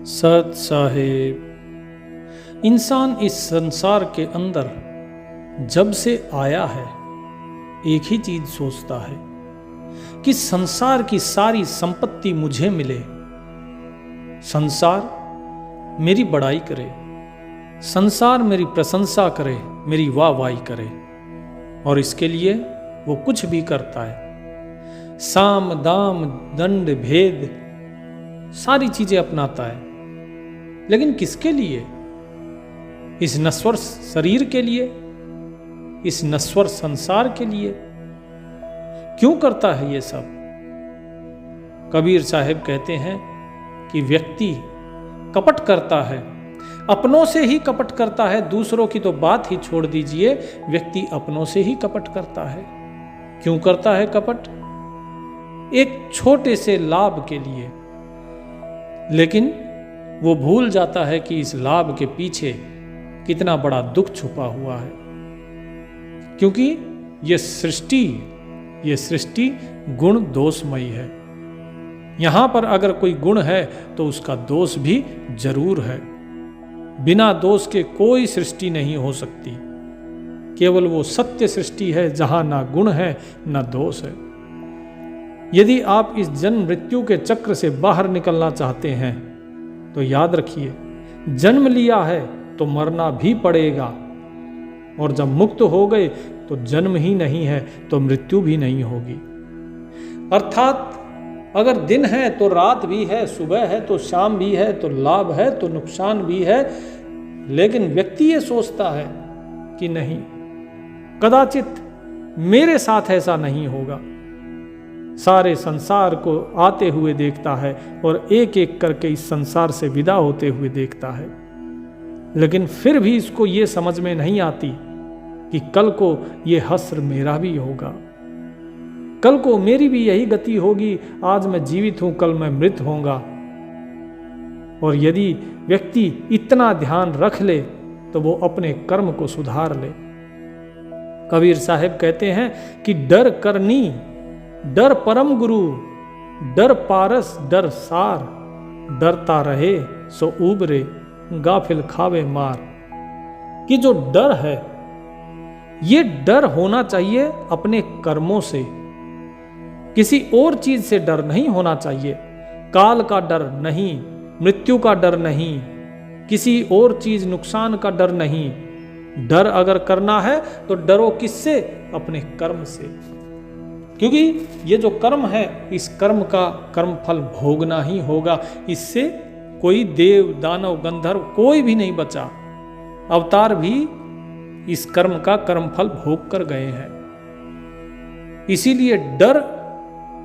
सत साहेब, इंसान इस संसार के अंदर जब से आया है एक ही चीज सोचता है कि संसार की सारी संपत्ति मुझे मिले, संसार मेरी बड़ाई करे, संसार मेरी प्रशंसा करे, मेरी वाहवाही करे। और इसके लिए वो कुछ भी करता है, साम दाम दंड भेद सारी चीजें अपनाता है। लेकिन किसके लिए? इस नश्वर शरीर के लिए, इस नश्वर संसार के लिए। क्यों करता है ये सब? कबीर साहब कहते हैं कि व्यक्ति कपट करता है, अपनों से ही कपट करता है। दूसरों की तो बात ही छोड़ दीजिए, व्यक्ति अपनों से ही कपट करता है। क्यों करता है कपट? एक छोटे से लाभ के लिए। लेकिन वो भूल जाता है कि इस लाभ के पीछे कितना बड़ा दुख छुपा हुआ है। क्योंकि ये सृष्टि गुण दोषमयी है। यहां पर अगर कोई गुण है तो उसका दोष भी जरूर है। बिना दोष के कोई सृष्टि नहीं हो सकती। केवल वो सत्य सृष्टि है जहां ना गुण है ना दोष है। यदि आप इस जन्म मृत्यु के चक्र से बाहर निकलना चाहते हैं तो याद रखिए, जन्म लिया है तो मरना भी पड़ेगा। और जब मुक्त हो गए तो जन्म ही नहीं है तो मृत्यु भी नहीं होगी। अर्थात अगर दिन है तो रात भी है, सुबह है तो शाम भी है, तो लाभ है तो नुकसान भी है। लेकिन व्यक्ति ये सोचता है कि नहीं, कदाचित मेरे साथ ऐसा नहीं होगा। सारे संसार को आते हुए देखता है और एक एक करके इस संसार से विदा होते हुए देखता है। लेकिन फिर भी इसको ये समझ में नहीं आती कि कल को ये हश्र मेरा भी होगा, कल को मेरी भी यही गति होगी। आज मैं जीवित हूं, कल मैं मृत होऊंगा। और यदि व्यक्ति इतना ध्यान रख ले तो वो अपने कर्म को सुधार ले। कबीर साहब कहते हैं कि डर करनी, डर परम गुरु, डर पारस, डर सार, डरता रहे सो उबरे, गाफिल खावे मार। कि जो डर है, ये डर होना चाहिए अपने कर्मों से, किसी और चीज से डर नहीं होना चाहिए। काल का डर नहीं, मृत्यु का डर नहीं, किसी और चीज नुकसान का डर नहीं। डर अगर करना है तो डरो किससे? अपने कर्म से। क्योंकि ये जो कर्म है, इस कर्म का कर्म फल भोगना ही होगा। इससे कोई देव दानव गंधर्व कोई भी नहीं बचा। अवतार भी इस कर्म का कर्म फल भोग कर गए हैं। इसीलिए डर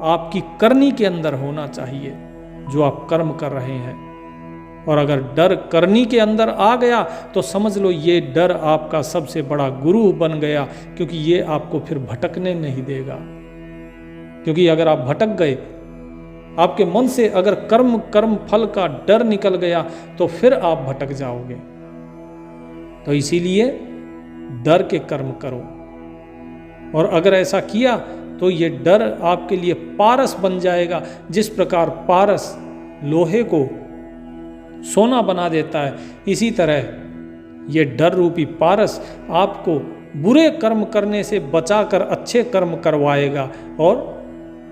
आपकी करनी के अंदर होना चाहिए जो आप कर्म कर रहे हैं। और अगर डर करनी के अंदर आ गया तो समझ लो ये डर आपका सबसे बड़ा गुरु बन गया। क्योंकि ये आपको फिर भटकने नहीं देगा। क्योंकि अगर आप भटक गए, आपके मन से अगर कर्म फल का डर निकल गया तो फिर आप भटक जाओगे। तो इसीलिए डर के कर्म करो। और अगर ऐसा किया तो ये डर आपके लिए पारस बन जाएगा। जिस प्रकार पारस लोहे को सोना बना देता है, इसी तरह ये डर रूपी पारस आपको बुरे कर्म करने से बचाकर अच्छे कर्म करवाएगा और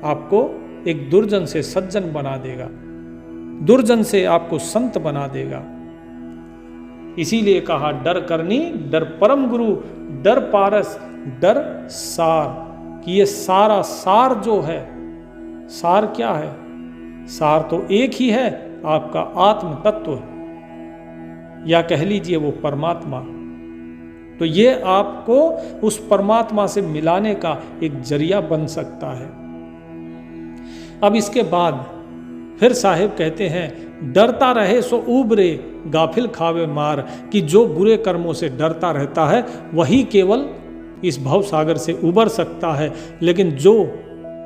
आपको एक दुर्जन से सज्जन बना देगा, दुर्जन से आपको संत बना देगा। इसीलिए कहा डर करनी, डर परम गुरु, डर पारस, डर सार। कि ये सारा सार जो है, सार क्या है? सार तो एक ही है, आपका आत्म तत्व, या कह लीजिए वो परमात्मा। तो ये आपको उस परमात्मा से मिलाने का एक जरिया बन सकता है। अब इसके बाद फिर साहिब कहते हैं, डरता रहे सो उबरे, गाफिल खावे मार। कि जो बुरे कर्मों से डरता रहता है वही केवल इस भव सागर से उबर सकता है। लेकिन जो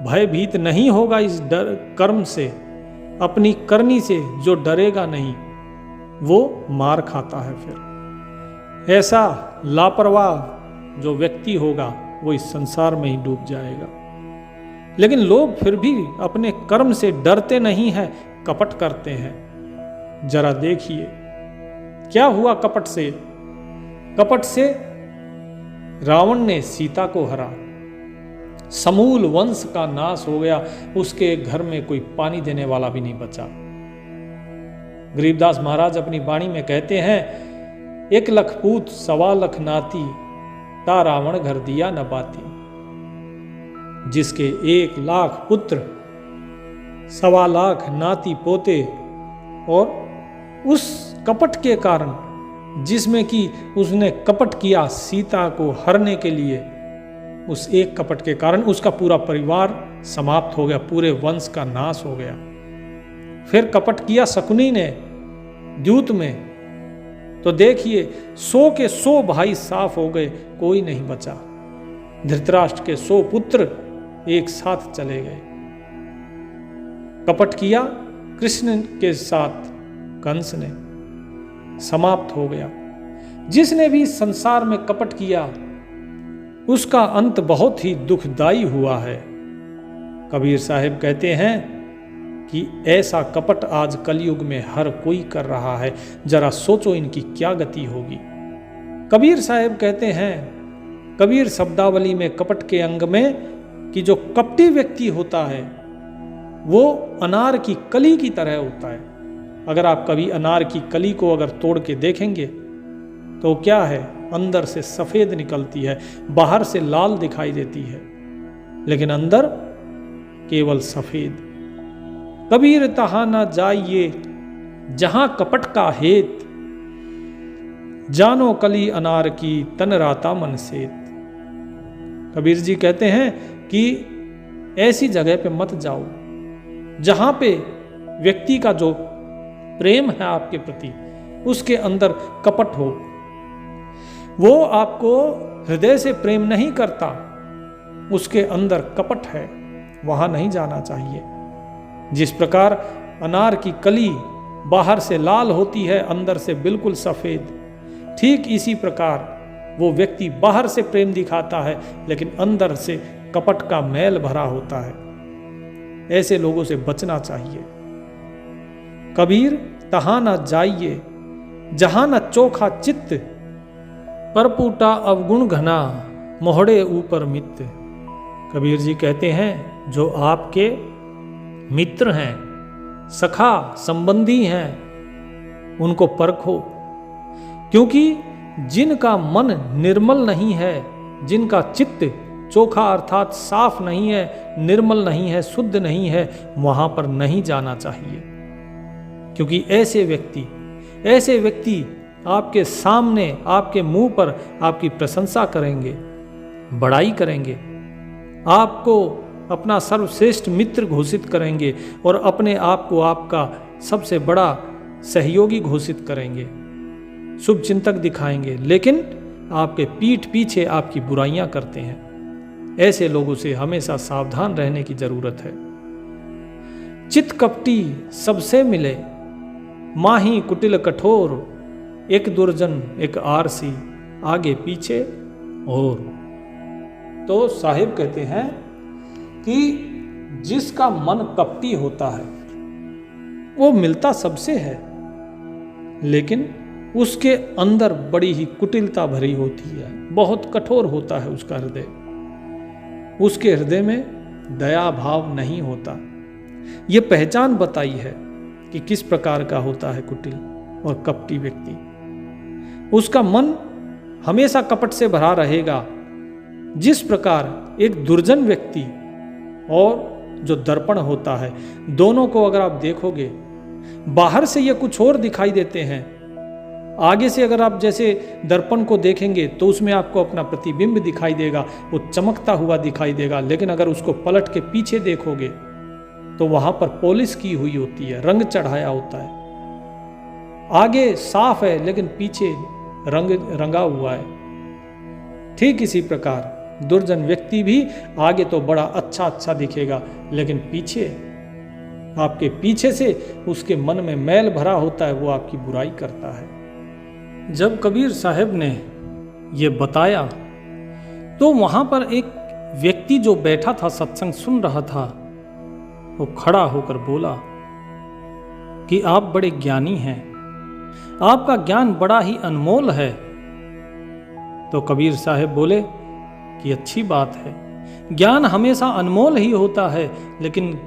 भयभीत नहीं होगा इस डर कर्म से, अपनी करनी से, जो डरेगा नहीं, वो मार खाता है। फिर ऐसा लापरवाह जो व्यक्ति होगा वो इस संसार में ही डूब जाएगा। लेकिन लोग फिर भी अपने कर्म से डरते नहीं हैं, कपट करते हैं। जरा देखिए क्या हुआ कपट से। कपट से रावण ने सीता को हरा, समूल वंश का नाश हो गया, उसके घर में कोई पानी देने वाला भी नहीं बचा। गरीबदास महाराज अपनी वाणी में कहते हैं, 1 लख पूत 1.25 लाख नाती, ता रावण घर दिया न बाती। जिसके 1 लाख पुत्र 1.25 लाख नाती पोते, और उस कपट के कारण जिसमें कि उसने कपट किया सीता को हरने के लिए, उस एक कपट के कारण उसका पूरा परिवार समाप्त हो गया, पूरे वंश का नाश हो गया। फिर कपट किया शकुनी ने द्यूत में, तो देखिए 100 के 100 भाई साफ हो गए, कोई नहीं बचा। धृतराष्ट्र के 100 पुत्र एक साथ चले गए। कपट किया कृष्ण के साथ कंस ने, समाप्त हो गया। जिसने भी संसार में कपट किया उसका अंत बहुत ही दुखदाई हुआ है। कबीर साहिब कहते हैं कि ऐसा कपट आज कलयुग में हर कोई कर रहा है, जरा सोचो इनकी क्या गति होगी। कबीर साहिब कहते हैं, कबीर शब्दावली में कपट के अंग में कि जो कपटी व्यक्ति होता है वो अनार की कली की तरह होता है। अगर आप कभी अनार की कली को अगर तोड़ के देखेंगे तो क्या है, अंदर से सफेद निकलती है, बाहर से लाल दिखाई देती है, लेकिन अंदर केवल सफेद। कबीर तहाँ ना जाइए जहां कपट का हेत, जानो कली अनार की तन राता मन सेत। कबीर जी कहते हैं कि ऐसी जगह पे मत जाओ जहां पे व्यक्ति का जो प्रेम है आपके प्रति उसके अंदर कपट हो, वो आपको हृदय से प्रेम नहीं करता, उसके अंदर कपट है, वहां नहीं जाना चाहिए। जिस प्रकार अनार की कली बाहर से लाल होती है, अंदर से बिल्कुल सफेद, ठीक इसी प्रकार वो व्यक्ति बाहर से प्रेम दिखाता है लेकिन अंदर से कपट का मैल भरा होता है। ऐसे लोगों से बचना चाहिए। कबीर तहाँ न जाइए जहां न चोखा चित्त, परपूटा अवगुण घना मोहड़े ऊपर मित्र। कबीर जी कहते हैं जो आपके मित्र हैं, सखा संबंधी हैं, उनको परखो, क्योंकि जिनका मन निर्मल नहीं है, जिनका चित्त चोखा अर्थात साफ नहीं है, निर्मल नहीं है, शुद्ध नहीं है, वहां पर नहीं जाना चाहिए। क्योंकि ऐसे व्यक्ति आपके सामने, आपके मुंह पर आपकी प्रशंसा करेंगे, बड़ाई करेंगे, आपको अपना सर्वश्रेष्ठ मित्र घोषित करेंगे और अपने आप को आपका सबसे बड़ा सहयोगी घोषित करेंगे, शुभ चिंतक दिखाएंगे, लेकिन आपके पीठ पीछे आपकी बुराइयां करते हैं। ऐसे लोगों से हमेशा सावधान रहने की जरूरत है। चित कपटी सबसे मिले, माही कुटिल कठोर, एक दुर्जन एक आरसी, आगे पीछे और। तो साहिब कहते हैं कि जिसका मन कपटी होता है वो मिलता सबसे है, लेकिन उसके अंदर बड़ी ही कुटिलता भरी होती है, बहुत कठोर होता है उसका हृदय, उसके हृदय में दया भाव नहीं होता। ये पहचान बताई है कि किस प्रकार का होता है कुटिल और कपटी व्यक्ति। उसका मन हमेशा कपट से भरा रहेगा। जिस प्रकार एक दुर्जन व्यक्ति और जो दर्पण होता है, दोनों को अगर आप देखोगे, बाहर से ये कुछ और दिखाई देते हैं, आगे से अगर आप जैसे दर्पण को देखेंगे तो उसमें आपको अपना प्रतिबिंब दिखाई देगा, वो चमकता हुआ दिखाई देगा, लेकिन अगर उसको पलट के पीछे देखोगे तो वहां पर पॉलिश की हुई होती है, रंग चढ़ाया होता है। आगे साफ है लेकिन पीछे रंगा हुआ है। ठीक इसी प्रकार दुर्जन व्यक्ति भी आगे तो बड़ा अच्छा दिखेगा, लेकिन पीछे, आपके पीछे से उसके मन में मैल भरा होता है, वो आपकी बुराई करता है। जब कबीर साहब ने ये बताया तो वहां पर एक व्यक्ति जो बैठा था, सत्संग सुन रहा था, वो खड़ा होकर बोला, कि आप बड़े ज्ञानी हैं, आपका ज्ञान बड़ा ही अनमोल है। तो कबीर साहब बोले कि अच्छी बात है, ज्ञान हमेशा अनमोल ही होता है, लेकिन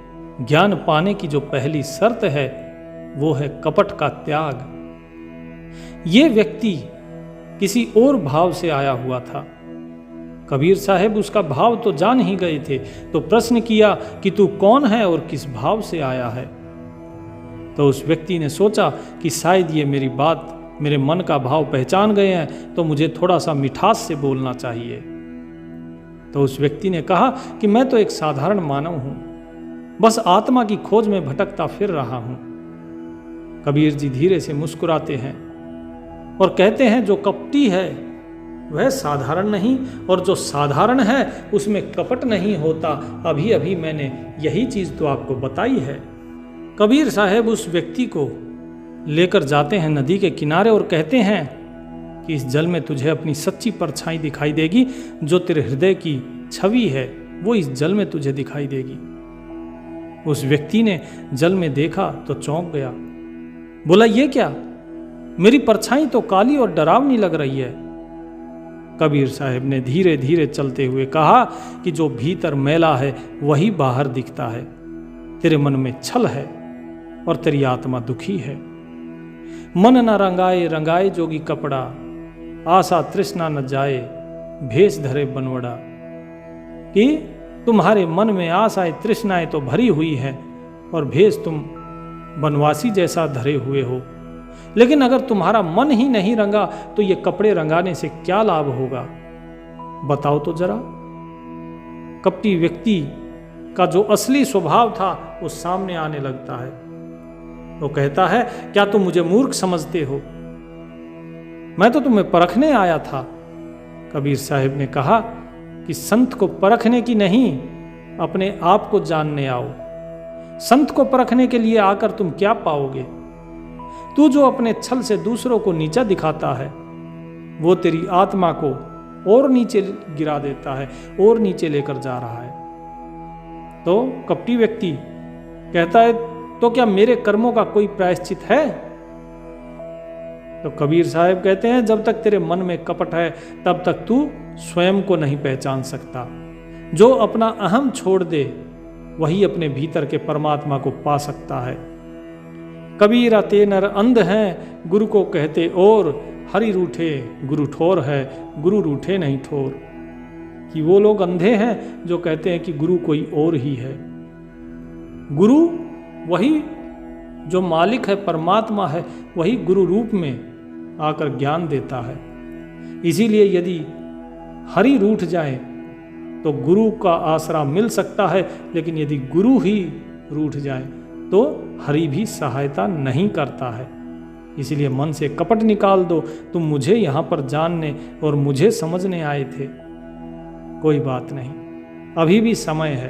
ज्ञान पाने की जो पहली शर्त है वो है कपट का त्याग। ये व्यक्ति किसी और भाव से आया हुआ था। कबीर साहब उसका भाव तो जान ही गए थे, तो प्रश्न किया कि तू कौन है और किस भाव से आया है। तो उस व्यक्ति ने सोचा कि शायद ये मेरी बात, मेरे मन का भाव पहचान गए हैं, तो मुझे थोड़ा सा मिठास से बोलना चाहिए। तो उस व्यक्ति ने कहा कि मैं तो एक साधारण मानव हूं, बस आत्मा की खोज में भटकता फिर रहा हूं। कबीर जी धीरे से मुस्कुराते हैं और कहते हैं, जो कपटी है वह साधारण नहीं, और जो साधारण है उसमें कपट नहीं होता। अभी अभी मैंने यही चीज तो आपको बताई है। कबीर साहब उस व्यक्ति को लेकर जाते हैं नदी के किनारे और कहते हैं कि इस जल में तुझे अपनी सच्ची परछाई दिखाई देगी, जो तेरे हृदय की छवि है वो इस जल में तुझे दिखाई देगी। उस व्यक्ति ने जल में देखा तो चौंक गया, बोला ये क्या, मेरी परछाई तो काली और डरावनी लग रही है। कबीर साहब ने धीरे धीरे चलते हुए कहा कि जो भीतर मैला है वही बाहर दिखता है। तेरे मन में छल है और तेरी आत्मा दुखी है। मन न रंगाए रंगाए जोगी कपड़ा, आशा तृष्णा न जाए भेष धरे बनवड़ा। कि तुम्हारे मन में आशाएं तृष्णाएं तो भरी हुई है और भेष तुम बनवासी जैसा धरे हुए हो, लेकिन अगर तुम्हारा मन ही नहीं रंगा तो ये कपड़े रंगाने से क्या लाभ होगा, बताओ तो जरा। कपटी व्यक्ति का जो असली स्वभाव था वो सामने आने लगता है। वो कहता है, क्या तुम मुझे मूर्ख समझते हो, मैं तो तुम्हें परखने आया था। कबीर साहब ने कहा कि संत को परखने की नहीं, अपने आप को जानने आओ। संत को परखने के लिए आकर तुम क्या पाओगे? तू जो अपने छल से दूसरों को नीचा दिखाता है वो तेरी आत्मा को और नीचे गिरा देता है, और नीचे लेकर जा रहा है। तो कपटी व्यक्ति कहता है, तो क्या मेरे कर्मों का कोई प्रायश्चित है? तो कबीर साहब कहते हैं, जब तक तेरे मन में कपट है तब तक तू स्वयं को नहीं पहचान सकता। जो अपना अहम छोड़ दे वही अपने भीतर के परमात्मा को पा सकता है। कबीरा ते नर अंध हैं, गुरु को कहते और, हरि रूठे गुरु ठोर है, गुरु रूठे नहीं ठोर। कि वो लोग अंधे हैं जो कहते हैं कि गुरु कोई और ही है। गुरु वही जो मालिक है, परमात्मा है, वही गुरु रूप में आकर ज्ञान देता है। इसीलिए यदि हरि रूठ जाए तो गुरु का आसरा मिल सकता है, लेकिन यदि गुरु ही रूठ जाए तो हरि भी सहायता नहीं करता है। इसलिए मन से कपट निकाल दो। तुम मुझे यहाँ पर जानने और मुझे समझने आए थे, कोई बात नहीं, अभी भी समय है,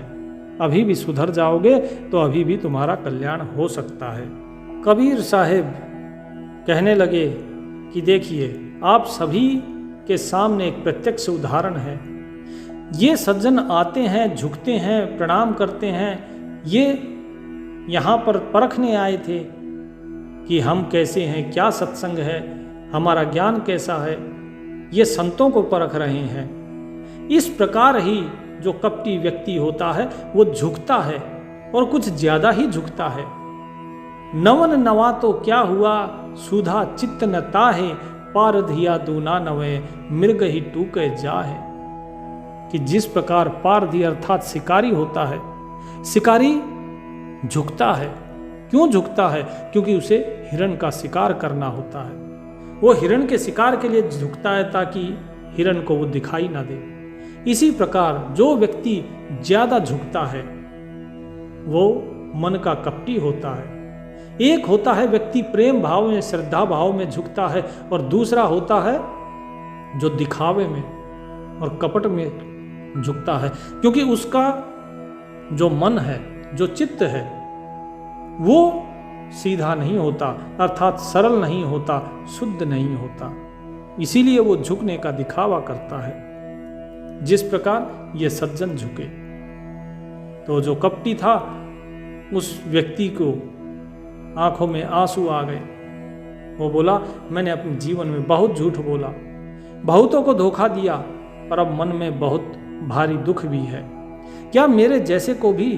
अभी भी सुधर जाओगे तो अभी भी तुम्हारा कल्याण हो सकता है। कबीर साहब कहने लगे कि देखिए, आप सभी के सामने एक प्रत्यक्ष उदाहरण है। ये सज्जन आते हैं, झुकते हैं, प्रणाम करते हैं, ये यहाँ पर परखने आए थे कि हम कैसे हैं, क्या सत्संग है, हमारा ज्ञान कैसा है, ये संतों को परख रहे हैं। इस प्रकार ही जो कपटी व्यक्ति होता है वो झुकता है, और कुछ ज्यादा ही झुकता है। नवन नवा तो क्या हुआ, सुधा चित्त न ताहे, पारधिया दूना नवे, मृग ही टूके जाहे। कि जिस प्रकार पारधी अर्थात शिकारी होता है, शिकारी झुकता है। क्यों झुकता है? क्योंकि उसे हिरण का शिकार करना होता है। वो हिरण के शिकार के लिए झुकता है ताकि हिरण को वो दिखाई ना दे। इसी प्रकार जो व्यक्ति ज्यादा झुकता है वो मन का कपटी होता है। एक होता है व्यक्ति प्रेम भाव में, श्रद्धा भाव में झुकता है, और दूसरा होता है जो दिखावे में और कपट में झुकता है। क्योंकि उसका जो मन है, जो चित्त है, वो सीधा नहीं होता, अर्थात सरल नहीं होता, शुद्ध नहीं होता। इसीलिए वो झुकने का दिखावा करता है। जिस प्रकार ये सज्जन झुके, तो जो कपटी था उस व्यक्ति को आंखों में आंसू आ गए। वो बोला, मैंने अपने जीवन में बहुत झूठ बोला, बहुतों को धोखा दिया, पर अब मन में बहुत भारी दुख भी है। क्या मेरे जैसे को भी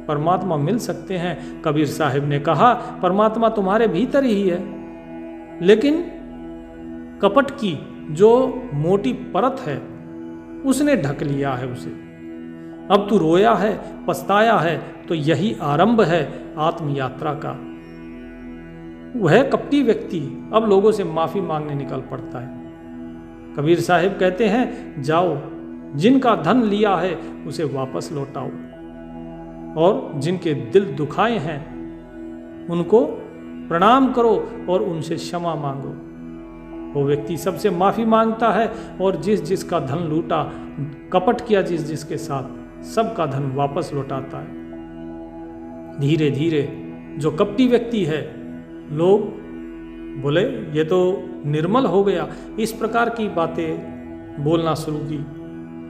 परमात्मा मिल सकते हैं? कबीर साहिब ने कहा, परमात्मा तुम्हारे भीतर ही है, लेकिन कपट की जो मोटी परत है उसने ढक लिया है उसे। अब तू रोया है, पछताया है, तो यही आरंभ है आत्म यात्रा का। वह कपटी व्यक्ति अब लोगों से माफी मांगने निकल पड़ता है। कबीर साहिब कहते हैं, जाओ, जिनका धन लिया है उसे वापस लौटाओ, और जिनके दिल दुखाए हैं उनको प्रणाम करो और उनसे क्षमा मांगो। वो व्यक्ति सबसे माफी मांगता है, और जिस जिसका धन लूटा, कपट किया जिस जिसके साथ, सबका धन वापस लौटाता है। धीरे धीरे जो कपटी व्यक्ति है, लोग बोले ये तो निर्मल हो गया, इस प्रकार की बातें बोलना शुरू की,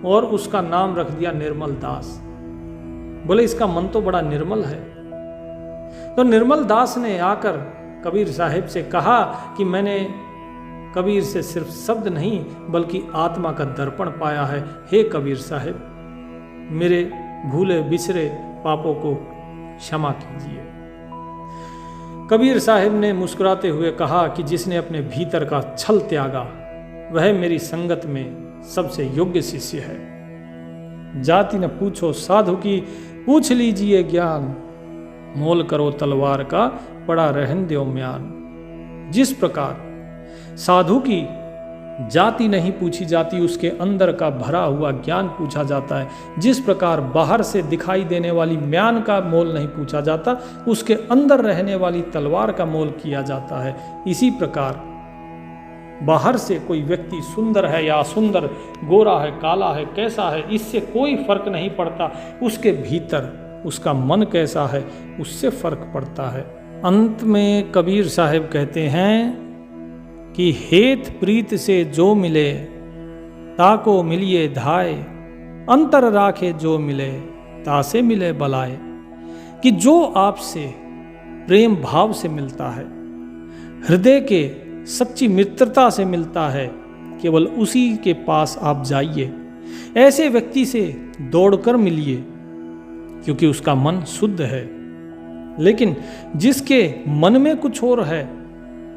और उसका नाम रख दिया निर्मल दास। बोले इसका मन तो बड़ा निर्मल है। तो निर्मल दास ने आकर कबीर साहिब से कहा कि मैंने कबीर से सिर्फ शब्द नहीं बल्कि आत्मा का दर्पण पाया है। हे कबीर साहिब, मेरे भूले बिसरे पापों को क्षमा कीजिए। कबीर साहिब ने मुस्कुराते हुए कहा कि जिसने अपने भीतर का छल त्यागा, वह मेरी संगत में सबसे योग्य शिष्य है। जाति न पूछो साधु की, पूछ लीजिए ज्ञान, मोल करो तलवार का, पड़ा रहन दो म्यान। जिस प्रकार साधु की जाति नहीं पूछी जाती, उसके अंदर का भरा हुआ ज्ञान पूछा जाता है। जिस प्रकार बाहर से दिखाई देने वाली म्यान का मोल नहीं पूछा जाता, उसके अंदर रहने वाली तलवार का मोल किया जाता है। इसी प्रकार बाहर से कोई व्यक्ति सुंदर है या असुंदर, गोरा है, काला है, कैसा है, इससे कोई फर्क नहीं पड़ता। उसके भीतर उसका मन कैसा है, उससे फर्क पड़ता है। अंत में कबीर साहिब कहते हैं कि हेत प्रीत से जो मिले, ताको मिलिए धाय, अंतर राखे जो मिले, तासे मिले बलाए। कि जो आपसे प्रेम भाव से मिलता है, हृदय के सच्ची मित्रता से मिलता है, केवल उसी के पास आप जाइए। ऐसे व्यक्ति से दौड़कर मिलिए, क्योंकि उसका मन शुद्ध है। लेकिन जिसके मन में कुछ और है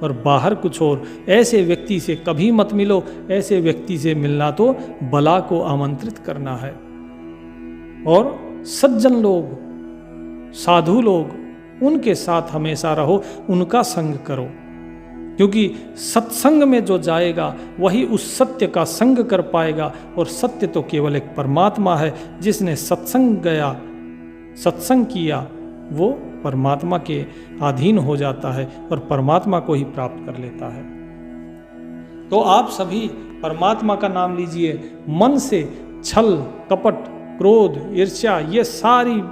और बाहर कुछ और, ऐसे व्यक्ति से कभी मत मिलो। ऐसे व्यक्ति से मिलना तो बला को आमंत्रित करना है। और सज्जन लोग, साधु लोग, उनके साथ हमेशा रहो, उनका संग करो, क्योंकि सत्संग में जो जाएगा वही उस सत्य का संग कर पाएगा। और सत्य तो केवल एक परमात्मा है। जिसने सत्संग गया, सत्संग किया, वो परमात्मा के अधीन हो जाता है और परमात्मा को ही प्राप्त कर लेता है। तो आप सभी परमात्मा का नाम लीजिए। मन से छल, कपट, क्रोध, ईर्ष्या, ये सारी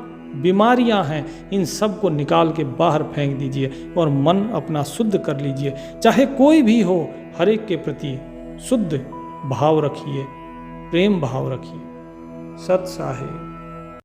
बीमारियां हैं, इन सब को निकाल के बाहर फेंक दीजिए और मन अपना शुद्ध कर लीजिए। चाहे कोई भी हो, हर एक के प्रति शुद्ध भाव रखिए, प्रेम भाव रखिए। सत साहिब।